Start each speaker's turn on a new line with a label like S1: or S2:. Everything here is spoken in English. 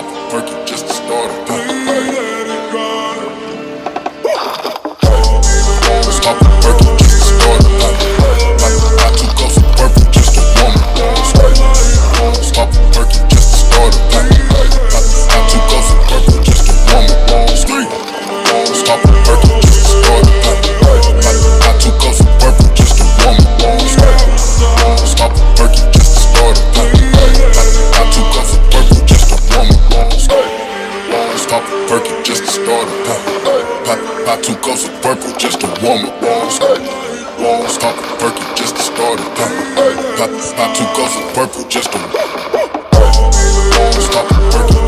S1: Stop the perky just to start it. Stop the perky just to start it. Not too close to purple just to warm it. Stop the perky just to start it. Not too close to purple just to warm it. Stop the perky just to start it. Not too close to purple just to warm it. Stop the perky just to start it. Not too close to purple just to warm it. Stop the perky just to start it. Not too close to purple just to warm it. Stop the perky just to start it. Not too close to purple just to stop the perky.